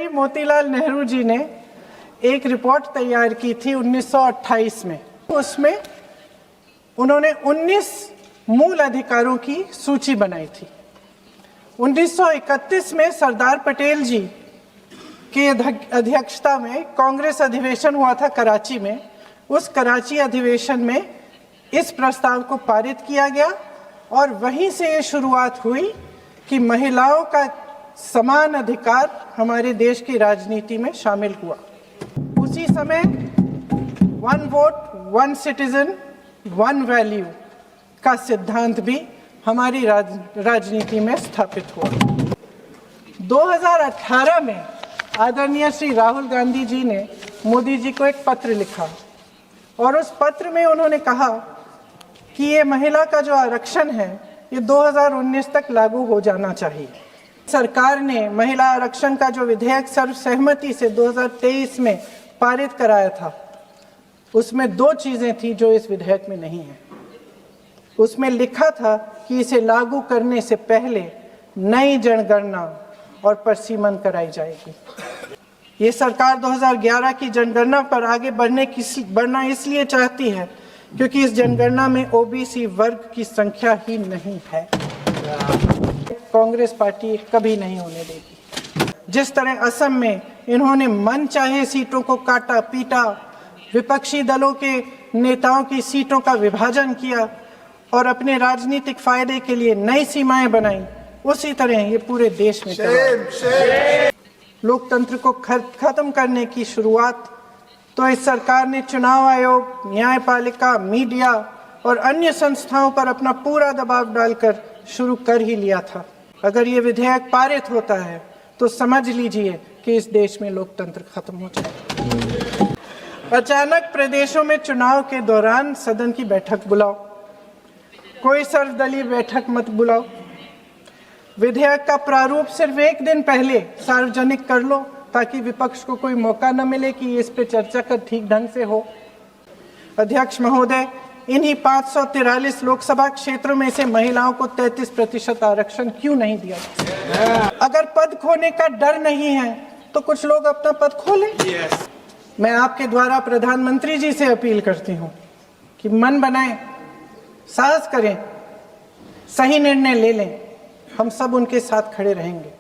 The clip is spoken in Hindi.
जी मोतीलाल नेहरू जी ने एक रिपोर्ट तैयार की थी 1928 में। उसमें उन्होंने 19 मूल अधिकारों की सूची बनाई थी। 1931 में सरदार पटेल जी की अध्यक्षता में कांग्रेस अधिवेशन हुआ था कराची में। उस कराची अधिवेशन में इस प्रस्ताव को पारित किया गया और वहीं से ये शुरुआत हुई कि महिलाओं का समान अधिकार हमारे देश की राजनीति में शामिल हुआ। उसी समय one vote one citizen one value का सिद्धांत भी हमारी राजनीति में स्थापित हुआ। 2018 में आदरणीय श्री राहुल गांधी जी ने मोदी जी को एक पत्र लिखा और उस पत्र में उन्होंने कहा कि ये महिला का जो आरक्षण है ये 2019 तक लागू हो जाना चाहिए। सरकार ने महिला आरक्षण का जो विधेयक सर्वसहमति से 2023 में पारित कराया था, उसमें 2 चीजें थी जो इस विधेयक में नहीं है। उसमें लिखा था कि इसे लागू करने से पहले नई जनगणना और परसीमन कराई जाएगी। ये सरकार 2011 की जनगणना पर आगे बढ़ना इसलिए चाहती है क्योंकि इस जनगणना में ओबीसी वर्ग की संख्या ही नहीं है। कांग्रेस पार्टी कभी नहीं होने देगी। जिस तरह असम में इन्होंने मन चाहे सीटों को काटा पीटा, विपक्षी दलों के नेताओं की सीटों का विभाजन किया और अपने राजनीतिक फायदे के लिए नई सीमाएं बनाई, उसी तरह ये पूरे देश में लोकतंत्र को खत्म करने की शुरुआत तो इस सरकार ने चुनाव आयोग, न्यायपालिका, मीडिया और अन्य संस्थाओं पर अपना पूरा दबाव डालकर शुरू कर ही लिया था। अगर ये विधेयक पारित होता है तो समझ लीजिए कि इस देश में लोकतंत्र खत्म हो जाएगा। अचानक प्रदेशों में चुनाव के दौरान सदन की बैठक बुलाओ, कोई सर्वदलीय बैठक मत बुलाओ। विधेयक का प्रारूप सिर्फ एक दिन पहले सार्वजनिक कर लो ताकि विपक्ष को कोई मौका न मिले कि इस पे चर्चा कर ठीक ढंग से हो। अध्यक्ष महोदय, इन्हीं 543 लोकसभा क्षेत्रों में से महिलाओं को 33% आरक्षण क्यों नहीं दिया? अगर पद खोने का डर नहीं है तो कुछ लोग अपना पद खोलें। मैं आपके द्वारा प्रधानमंत्री जी से अपील करती हूँ कि मन बनाएं, साहस करें, सही निर्णय ले लें। हम सब उनके साथ खड़े रहेंगे।